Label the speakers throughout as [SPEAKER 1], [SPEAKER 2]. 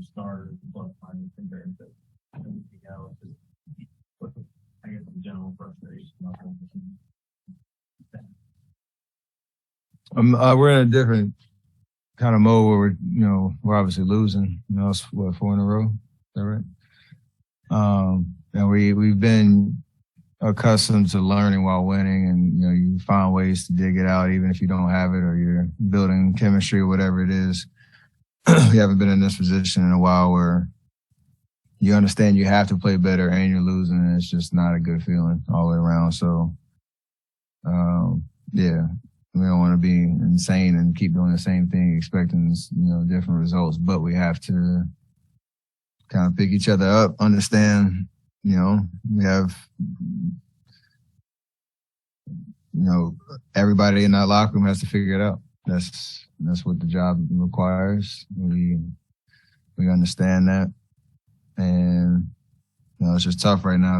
[SPEAKER 1] your starters, but compared to anything else, but I guess the general frustration.
[SPEAKER 2] We're in a different kind of mode where we're obviously losing. It's 4 in a row. Is that right? And we've been accustomed to learning while winning, and you find ways to dig it out even if you don't have it, or you're building chemistry or whatever it is. We haven't been in this position in a while where you understand you have to play better and you're losing, and it's just not a good feeling all the way around. So, yeah, we don't want to be insane and keep doing the same thing, expecting different results, but we have to kind of pick each other up, understand. We have, everybody in that locker room has to figure it out. That's what the job requires. We understand that, and it's just tough right now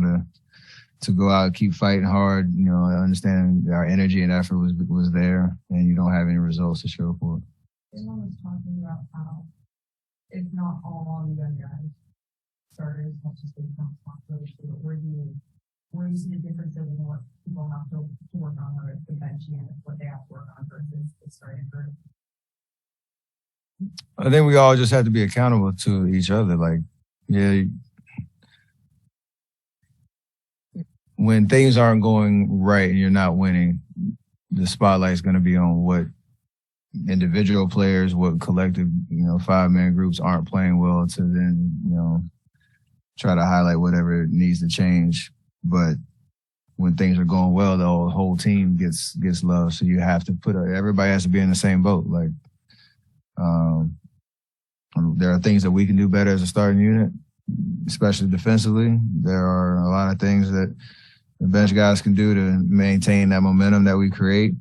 [SPEAKER 2] to go out and keep fighting hard. I understand our energy and effort was there, and you don't have any results to show for it.
[SPEAKER 3] Someone was talking about how it's not all the young guys. Starters have to stay responsibility, but where do you see the difference in what people have to work on, whether it's the bench unit, what they have to work on versus the starting group?
[SPEAKER 2] I think we all just have to be accountable to each other. When things aren't going right and you're not winning, the spotlight's going to be on what individual players, what collective, 5-man groups aren't playing well, to then, try to highlight whatever needs to change. But when things are going well, the whole team gets love. So you have to everybody has to be in the same boat. There are things that we can do better as a starting unit, especially defensively. There are a lot of things that the bench guys can do to maintain that momentum that we create,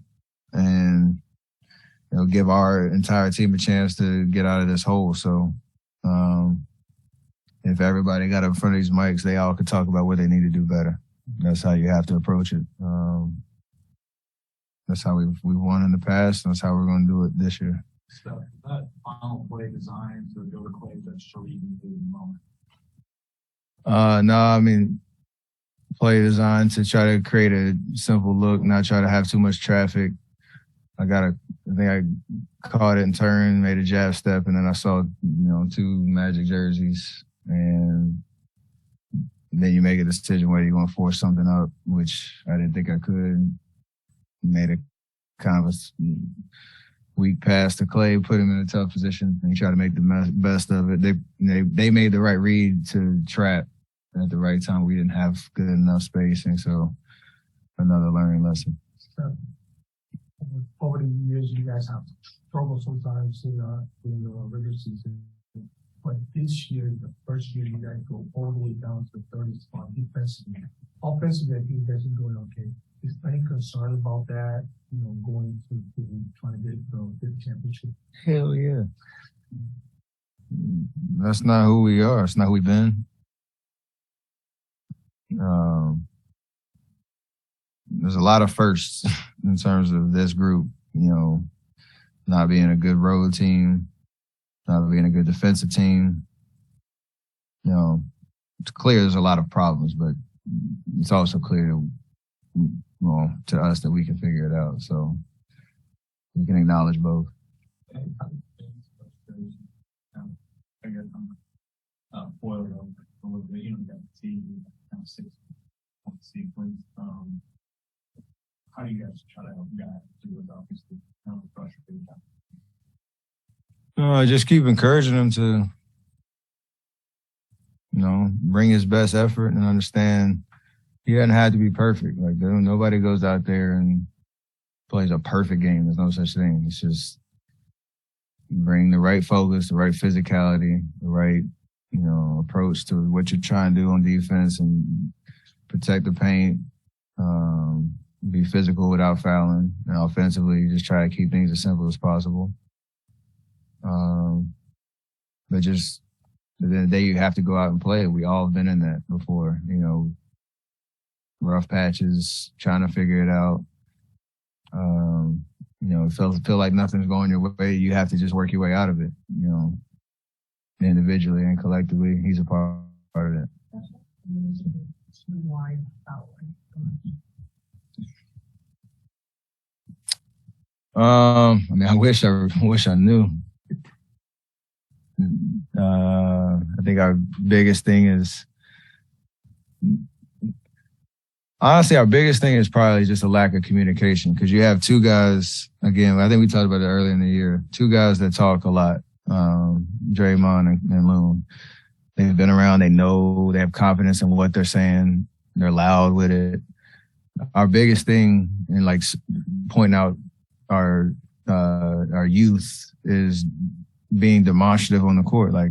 [SPEAKER 2] and give our entire team a chance to get out of this hole. So, if everybody got up in front of these mics, they all could talk about what they need to do better. That's how you have to approach it. That's how we've won in the past, and that's how we're going to do it this year.
[SPEAKER 1] Steph, that final play designed to go to Clay that show you in the moment?
[SPEAKER 2] No, I mean, play designed to try to create a simple look, not try to have too much traffic. I think I caught it and turned, made a jab step, and then I saw, 2 Magic jerseys. And then you make a decision whether you're going to force something up, which I didn't think I could. Made a kind of a weak pass to Clay, put him in a tough position, and he tried to make the best of it. They made the right read to trap at the right time. We didn't have good enough spacing, so another learning lesson.
[SPEAKER 4] Over the years, you guys have struggled sometimes in the regular season. But this year, the first year, you guys go all the way down to the 30th spot defensively. Offensively, I think you guys are doing okay. Is there any concern about that, going to trying to get the championship?
[SPEAKER 2] Hell yeah. That's not who we are. It's not who we've been. There's a lot of firsts in terms of this group, not being a good road team, not being a good defensive team. It's clear there's a lot of problems, but it's also clear to us that we can figure it out. So we can acknowledge both.
[SPEAKER 1] I guess I'm foiled a little bit. Got the team kind of 6-point sequence. How do you guys try to help guys do it? Obviously, kind of pressure for you.
[SPEAKER 2] Just keep encouraging him to, bring his best effort and understand he doesn't have to be perfect. Nobody goes out there and plays a perfect game. There's no such thing. It's just bring the right focus, the right physicality, the right, approach to what you're trying to do on defense, and protect the paint, be physical without fouling, and offensively just try to keep things as simple as possible. But just at the end of the day, you have to go out and play. We all have been in that before, rough patches, trying to figure it out. Feel like nothing's going your way. You have to just work your way out of it. individually and collectively, he's a part of that.
[SPEAKER 3] Too wide out.
[SPEAKER 2] I mean, I wish I knew. I think our biggest thing is, honestly, our biggest thing is probably just a lack of communication, because you have two guys, again, I think we talked about it earlier in the year, two guys that talk a lot, Draymond and Loon. They've been around, they know, they have confidence in what they're saying, they're loud with it. Our biggest thing in like pointing out our youth is being demonstrative on the court. Like,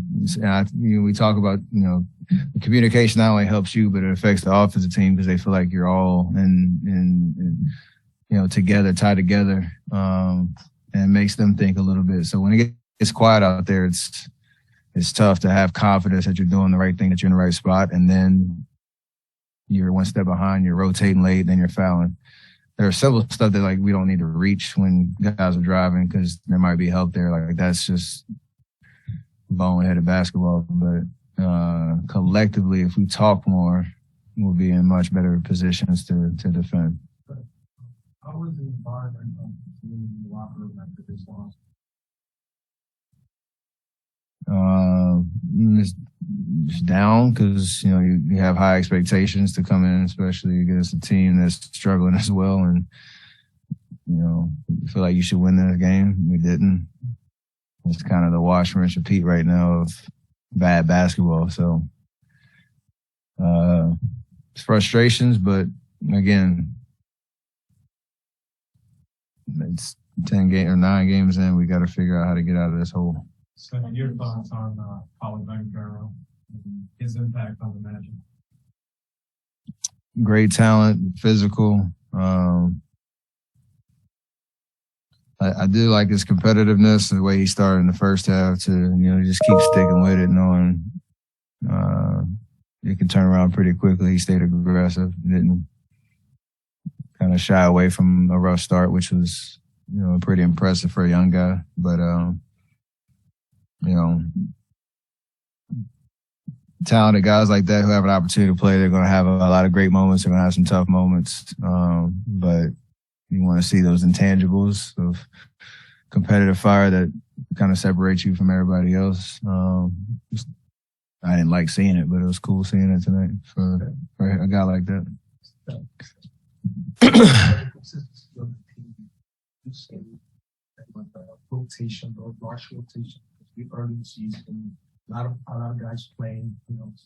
[SPEAKER 2] we talk about, the communication not only helps you, but it affects the offensive team, because they feel like you're all together, tied together, and makes them think a little bit. So when it gets quiet out there, it's tough to have confidence that you're doing the right thing, that you're in the right spot, and then you're one step behind, you're rotating late, then you're fouling. There's simple stuff that, like, we don't need to reach when guys are driving, because there might be help there. Like, that's just boneheaded basketball. But collectively, if we talk more, we'll be in much better positions to defend.
[SPEAKER 1] How was the environment in the locker room after this loss?
[SPEAKER 2] It's down, because you have high expectations to come in, especially against a team that's struggling as well, and you feel like you should win this game. We didn't. It's kind of the wash, rinse, repeat right now of bad basketball. So it's frustrations, but again, it's 9 games in. We got to figure out how to get out of this hole.
[SPEAKER 1] So your thoughts on Paulo Banchero and his impact on the Magic?
[SPEAKER 2] Great talent, physical. I do like his competitiveness, the way he started in the first half to, just keep sticking with it, knowing it can turn around pretty quickly. He stayed aggressive, didn't kind of shy away from a rough start, which was, pretty impressive for a young guy. But, talented guys like that who have an opportunity to play, they're going to have a lot of great moments. They're going to have some tough moments. But you want to see those intangibles of competitive fire that kind of separate you from everybody else. I didn't like seeing it, but it was cool seeing it tonight for a guy like that.
[SPEAKER 4] Rotation, or rush rotation. The early season, a lot of guys playing.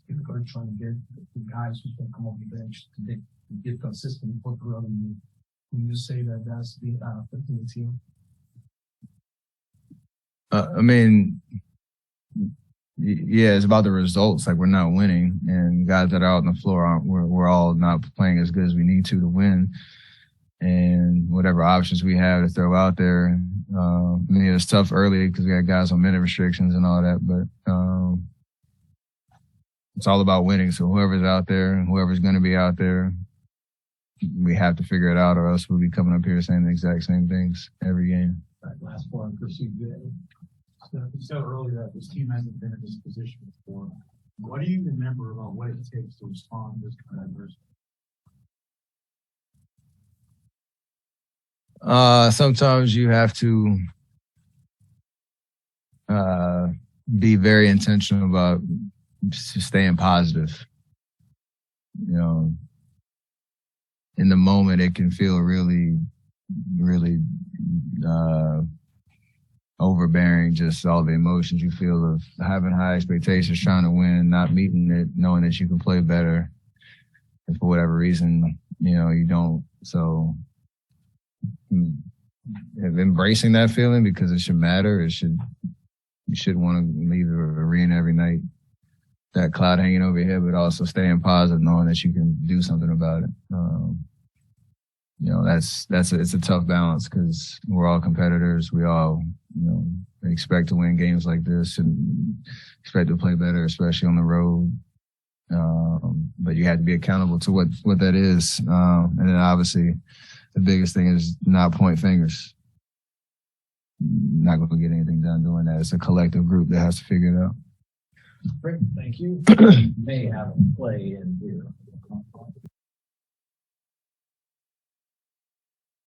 [SPEAKER 4] Typically trying to get the guys who's going to come off the bench to get consistent for the early. When you say that that's the affecting the team.
[SPEAKER 2] Yeah, it's about the results. Like, we're not winning, and guys that are out on the floor aren't. We're all not playing as good as we need to win. And whatever options we have to throw out there, it was tough early because we had guys on minute restrictions and all that. But it's all about winning. So whoever's out there and whoever's going to be out there, we have to figure it out, or else we'll be coming up here saying the exact same things every game.
[SPEAKER 1] Right, last one, perceived good. You said earlier that this team hasn't been in this position before. What do you remember about what it takes to respond to this kind of adversity?
[SPEAKER 2] Sometimes you have to be very intentional about staying positive. In the moment, it can feel really, really overbearing, just all the emotions you feel of having high expectations, trying to win, not meeting it, knowing that you can play better. And for whatever reason, you don't. So embracing that feeling, because it should matter. You should want to leave the arena every night, that cloud hanging over your head, but also staying positive, knowing that you can do something about it. It's a tough balance, because we're all competitors. We all, expect to win games like this and expect to play better, especially on the road. But you have to be accountable to what that is. And then obviously the biggest thing is not point fingers. Not going to get anything done doing that. It's a collective group that has to figure it out.
[SPEAKER 5] Great, thank you. May have a play in here.